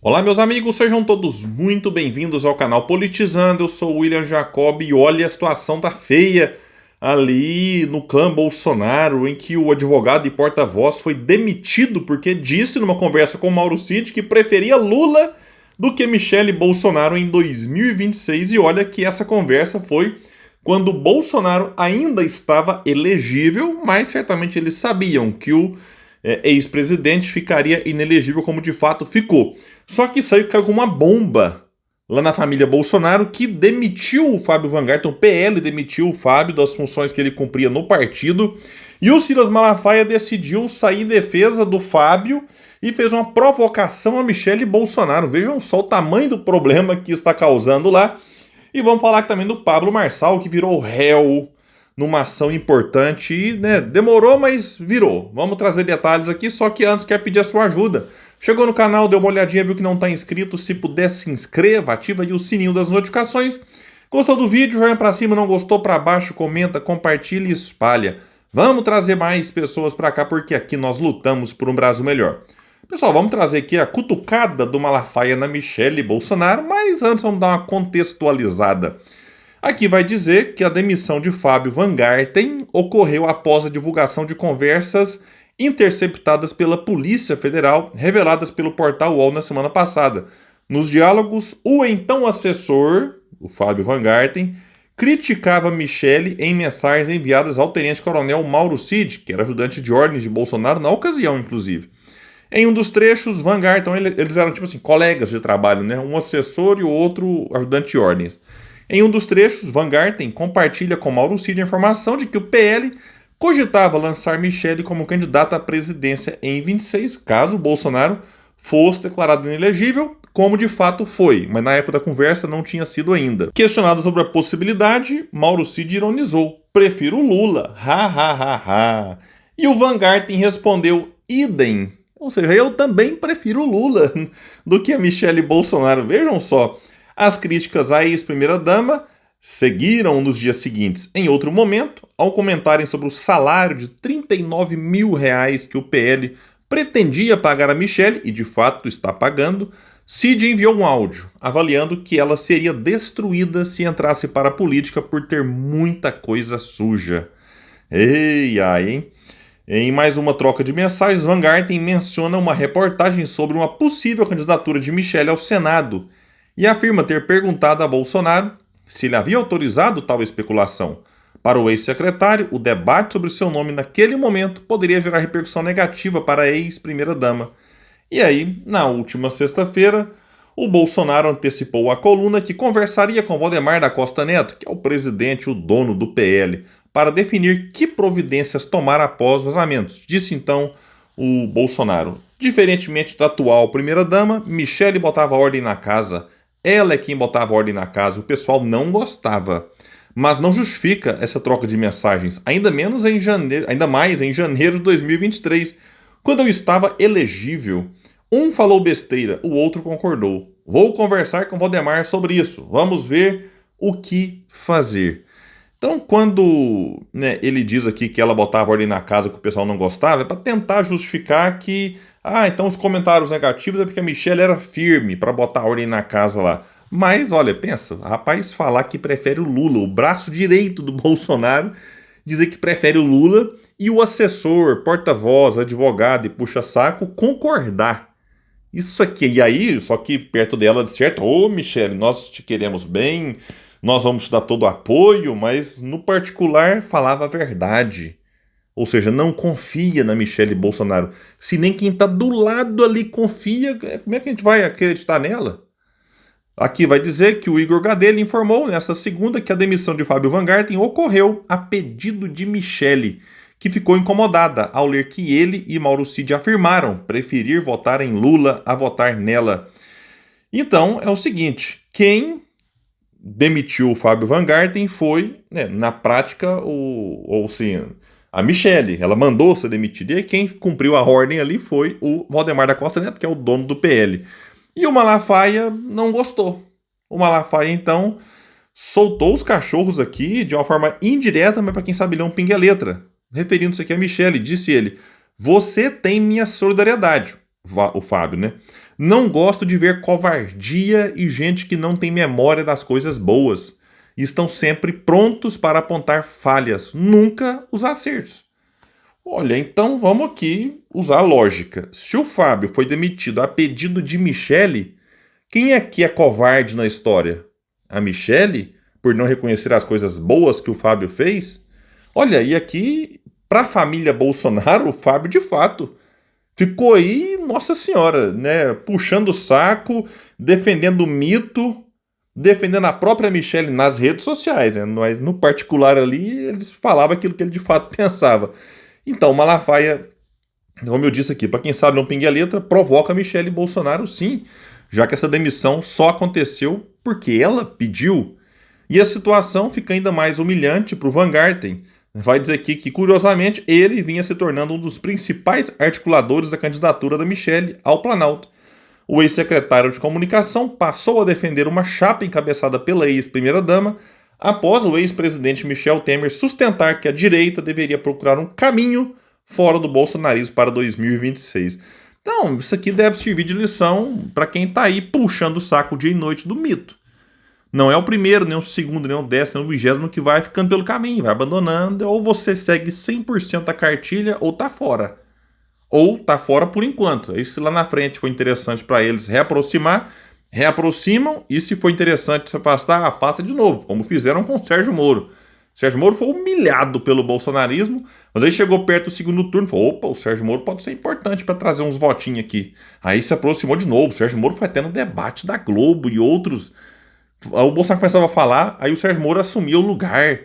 Olá, meus amigos, sejam todos muito bem-vindos ao canal Politizando. Eu sou o William Jacob e olha, a situação tá feia ali no clã Bolsonaro, em que o advogado e porta-voz foi demitido porque disse numa conversa com Mauro Cid que preferia Lula do que Michele Bolsonaro em 2026. E olha que essa conversa foi quando Bolsonaro ainda estava elegível, mas certamente eles sabiam que o ex-presidente ficaria inelegível como de fato ficou. Só que isso aí caiu com uma bomba lá na família Bolsonaro, que demitiu o Fábio Van Garten, o PL demitiu o Fábio das funções que ele cumpria no partido, e o Silas Malafaia decidiu sair em defesa do Fábio e fez uma provocação a Michele Bolsonaro. Vejam só o tamanho do problema que está causando lá. E vamos falar também do Pablo Marçal, que virou réu numa ação importante e, demorou, mas virou. Vamos trazer detalhes aqui, só que antes quero pedir a sua ajuda. Chegou no canal, deu uma olhadinha, viu que não está inscrito? Se puder, se inscreva, ativa aí o sininho das notificações. Gostou do vídeo? Joinha pra cima, não gostou? Pra baixo, comenta, compartilha e espalha. Vamos trazer mais pessoas pra cá, porque aqui nós lutamos por um Brasil melhor. Pessoal, vamos trazer aqui a cutucada do Malafaia na Michele Bolsonaro, mas antes vamos dar uma contextualizada. Aqui vai dizer que a demissão de Fábio Van Garten ocorreu após a divulgação de conversas interceptadas pela Polícia Federal, reveladas pelo portal UOL na semana passada. Nos diálogos, o então assessor, o Fábio Van Garten, criticava Michele em mensagens enviadas ao tenente-coronel Mauro Cid, que era ajudante de ordens de Bolsonaro na ocasião, inclusive. Em um dos trechos, Van Garten, eles eram tipo assim, colegas de trabalho, né? Um assessor e o outro ajudante de ordens. Em um dos trechos, Van Garten compartilha com Mauro Cid a informação de que o PL cogitava lançar Michele como candidata à presidência em 26, caso Bolsonaro fosse declarado inelegível, como de fato foi, mas na época da conversa não tinha sido ainda. Questionado sobre a possibilidade, Mauro Cid ironizou: "Prefiro Lula, ha ha ha ha." E o Van Garten respondeu: "Idem." Ou seja, eu também prefiro Lula do que a Michele Bolsonaro. Vejam só, as críticas à ex-primeira-dama seguiram nos dias seguintes. Em outro momento, ao comentarem sobre o salário de R$ 39 mil que o PL pretendia pagar a Michele, e de fato está pagando, Cid enviou um áudio avaliando que ela seria destruída se entrasse para a política por ter muita coisa suja. Ei, ai, hein? Em mais uma troca de mensagens, Van Garten menciona uma reportagem sobre uma possível candidatura de Michele ao Senado e afirma ter perguntado a Bolsonaro se ele havia autorizado tal especulação. Para o ex-secretário, o debate sobre seu nome naquele momento poderia gerar repercussão negativa para a ex-primeira-dama. E aí, na última sexta-feira, o Bolsonaro antecipou a coluna que conversaria com Valdemar da Costa Neto, que é o presidente e o dono do PL, para definir que providências tomar após os vazamentos. Disse então o Bolsonaro: "Diferentemente da atual primeira-dama, Michele botava ordem na casa. Ela é quem botava ordem na casa, o pessoal não gostava. Mas não justifica essa troca de mensagens, ainda mais em janeiro de 2023, quando eu estava elegível. Um falou besteira, o outro concordou. Vou conversar com Valdemar sobre isso. Vamos ver o que fazer." Então, quando ele diz aqui que ela botava ordem na casa que o pessoal não gostava, é para tentar justificar que, então os comentários negativos é porque a Michele era firme para botar ordem na casa lá. Mas, olha, pensa, rapaz falar que prefere o Lula, o braço direito do Bolsonaro, dizer que prefere o Lula e o assessor, porta-voz, advogado e puxa-saco concordar. Isso aqui, e aí, só que perto dela de certo, ô Michele, nós te queremos bem, nós vamos te dar todo o apoio, mas no particular falava a verdade. Ou seja, não confia na Michele Bolsonaro. Se nem quem está do lado ali confia, como é que a gente vai acreditar nela? Aqui vai dizer que o Igor Gadelha informou nesta segunda que a demissão de Fábio Van Garten ocorreu a pedido de Michele, que ficou incomodada ao ler que ele e Mauro Cid afirmaram preferir votar em Lula a votar nela. Então, é o seguinte, quem demitiu o Fábio Van Garten foi, na prática, a Michele. Ela mandou ser demitida e quem cumpriu a ordem ali foi o Valdemar da Costa Neto, que é o dono do PL. E o Malafaia não gostou. O Malafaia, então, soltou os cachorros aqui de uma forma indireta, mas para quem sabe ler um pinga-letra. Referindo-se aqui a Michele, disse ele: "Você tem minha solidariedade", o Fábio, né? Não gosto de ver covardia e gente que não tem memória das coisas boas. E estão sempre prontos para apontar falhas, nunca os acertos. Olha, então vamos aqui usar a lógica. Se o Fábio foi demitido a pedido de Michele, quem é que é covarde na história? A Michele, por não reconhecer as coisas boas que o Fábio fez? Olha, e aqui, para a família Bolsonaro, o Fábio de fato ficou aí, nossa senhora, né, puxando o saco, defendendo o mito, defendendo a própria Michele nas redes sociais, né? Mas no particular ali, eles falavam aquilo que ele de fato pensava. Então, o Malafaia, como eu disse aqui, para quem sabe não pingue a letra, provoca a Michele Bolsonaro sim, já que essa demissão só aconteceu porque ela pediu. E a situação fica ainda mais humilhante para o Van Garten. Vai dizer aqui que, curiosamente, ele vinha se tornando um dos principais articuladores da candidatura da Michele ao Planalto. O ex-secretário de comunicação passou a defender uma chapa encabeçada pela ex-primeira-dama, após o ex-presidente Michel Temer sustentar que a direita deveria procurar um caminho fora do bolsonarismo para 2026. Então, isso aqui deve servir de lição para quem está aí puxando o saco dia e noite do mito. Não é o primeiro, nem o segundo, nem o 10º, nem o 20º que vai ficando pelo caminho, vai abandonando, ou você segue 100% a cartilha ou tá fora. Ou tá fora por enquanto. Aí se lá na frente foi interessante para eles reaproximar, reaproximam, e se for interessante se afastar, afasta de novo, como fizeram com o Sérgio Moro. O Sérgio Moro foi humilhado pelo bolsonarismo, mas aí chegou perto do segundo turno e falou: opa, o Sérgio Moro pode ser importante para trazer uns votinhos aqui. Aí se aproximou de novo. O Sérgio Moro foi até no debate da Globo e outros. O Bolsonaro começava a falar, aí o Sérgio Moro assumia o lugar.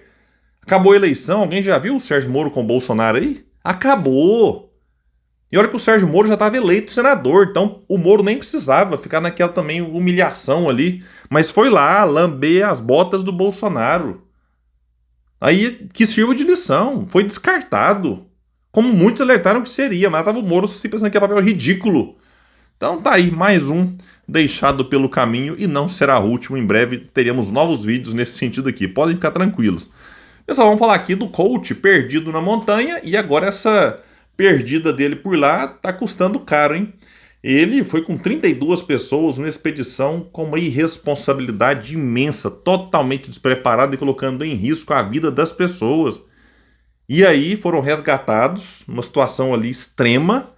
Acabou a eleição, alguém já viu o Sérgio Moro com o Bolsonaro aí? Acabou! E olha que o Sérgio Moro já estava eleito senador, então o Moro nem precisava ficar naquela também humilhação ali, mas foi lá lamber as botas do Bolsonaro. Aí que sirva de lição, foi descartado. Como muitos alertaram que seria, mas tava o Moro se pensando que é papel ridículo. Então tá aí, mais um deixado pelo caminho e não será o último. Em breve teremos novos vídeos nesse sentido aqui, podem ficar tranquilos. Pessoal, vamos falar aqui do coach perdido na montanha e agora essa perdida dele por lá tá custando caro, hein? Ele foi com 32 pessoas numa expedição com uma irresponsabilidade imensa, totalmente despreparado e colocando em risco a vida das pessoas. E aí foram resgatados, numa situação ali extrema,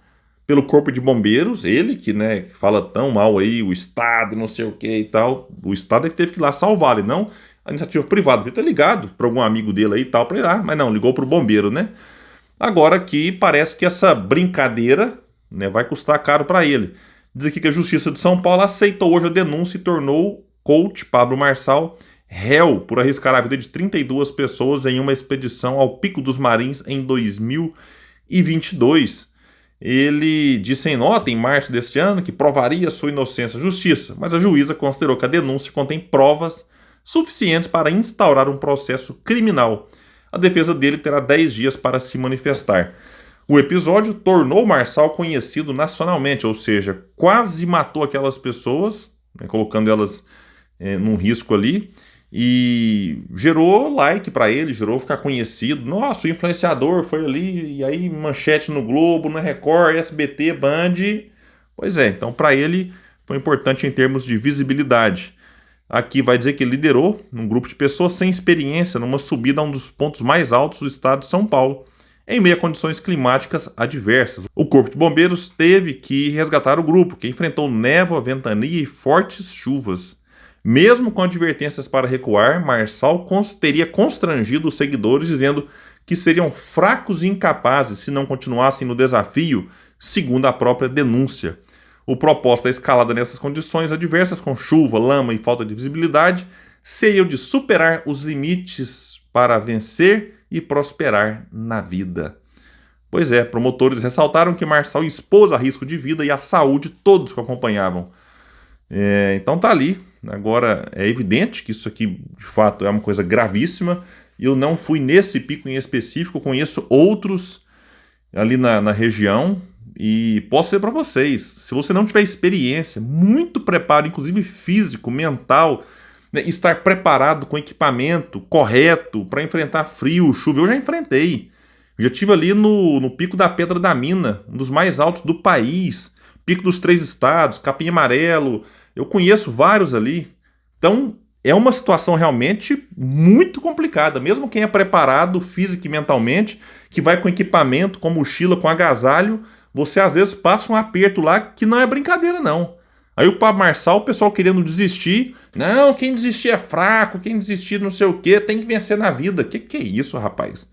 pelo corpo de bombeiros, ele que, né, fala tão mal aí, o Estado, não sei o que e tal, o Estado é que teve que ir lá salvar ele, não a iniciativa privada, ele ter ligado para algum amigo dele aí e tal, para ir lá, mas não, ligou para o bombeiro, né? Agora aqui parece que essa brincadeira, né, vai custar caro para ele. Diz aqui que a Justiça de São Paulo aceitou hoje a denúncia e tornou o coach Pablo Marçal réu por arriscar a vida de 32 pessoas em uma expedição ao Pico dos Marins em 2022. Ele disse em nota, em março deste ano, que provaria sua inocência à justiça, mas a juíza considerou que a denúncia contém provas suficientes para instaurar um processo criminal. A defesa dele terá 10 dias para se manifestar. O episódio tornou Marçal conhecido nacionalmente, ou seja, quase matou aquelas pessoas, né, colocando elas num risco ali, e gerou like para ele, gerou ficar conhecido. Nossa, o influenciador foi ali, e aí manchete no Globo, na Record, SBT, Band. Pois é, então para ele foi importante em termos de visibilidade. Aqui vai dizer que liderou um grupo de pessoas sem experiência numa subida a um dos pontos mais altos do estado de São Paulo, em meio a condições climáticas adversas. O Corpo de Bombeiros teve que resgatar o grupo, que enfrentou névoa, ventania e fortes chuvas. Mesmo com advertências para recuar, Marçal teria constrangido os seguidores, dizendo que seriam fracos e incapazes se não continuassem no desafio, segundo a própria denúncia. O propósito da escalada nessas condições adversas, com chuva, lama e falta de visibilidade, seria o de superar os limites para vencer e prosperar na vida. Pois é, promotores ressaltaram que Marçal expôs a risco de vida e a saúde de todos que o acompanhavam. Então tá ali. Agora é evidente que isso aqui de fato é uma coisa gravíssima. Eu não fui nesse pico em específico, conheço outros ali na região. E posso dizer para vocês, se você não tiver experiência, muito preparo, inclusive físico, mental, né, estar preparado com equipamento correto para enfrentar frio, chuva, eu já enfrentei. Eu já estive ali no Pico da Pedra da Mina, um dos mais altos do país. Pico dos Três Estados, Capim Amarelo, eu conheço vários ali. Então, é uma situação realmente muito complicada. Mesmo quem é preparado física e mentalmente, que vai com equipamento, com mochila, com agasalho, você às vezes passa um aperto lá que não é brincadeira, não. Aí o Pablo Marçal, o pessoal querendo desistir. Não, quem desistir é fraco, quem desistir não sei o quê, tem que vencer na vida. Que é isso, rapaz?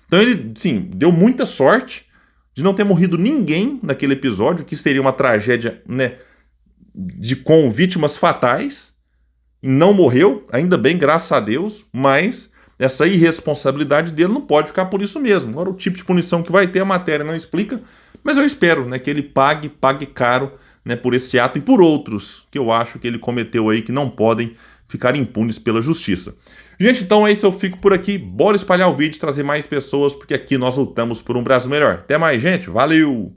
Então ele, sim, deu muita sorte de não ter morrido ninguém naquele episódio, que seria uma tragédia, né, com vítimas fatais. E não morreu, ainda bem, graças a Deus, mas essa irresponsabilidade dele não pode ficar por isso mesmo. Agora, o tipo de punição que vai ter, a matéria não explica, mas eu espero, né, que ele pague caro, né, por esse ato e por outros que eu acho que ele cometeu aí, que não podem ficar impunes pela justiça. Gente, então é isso, eu fico por aqui. Bora espalhar o vídeo, trazer mais pessoas, porque aqui nós lutamos por um Brasil melhor. Até mais, gente. Valeu!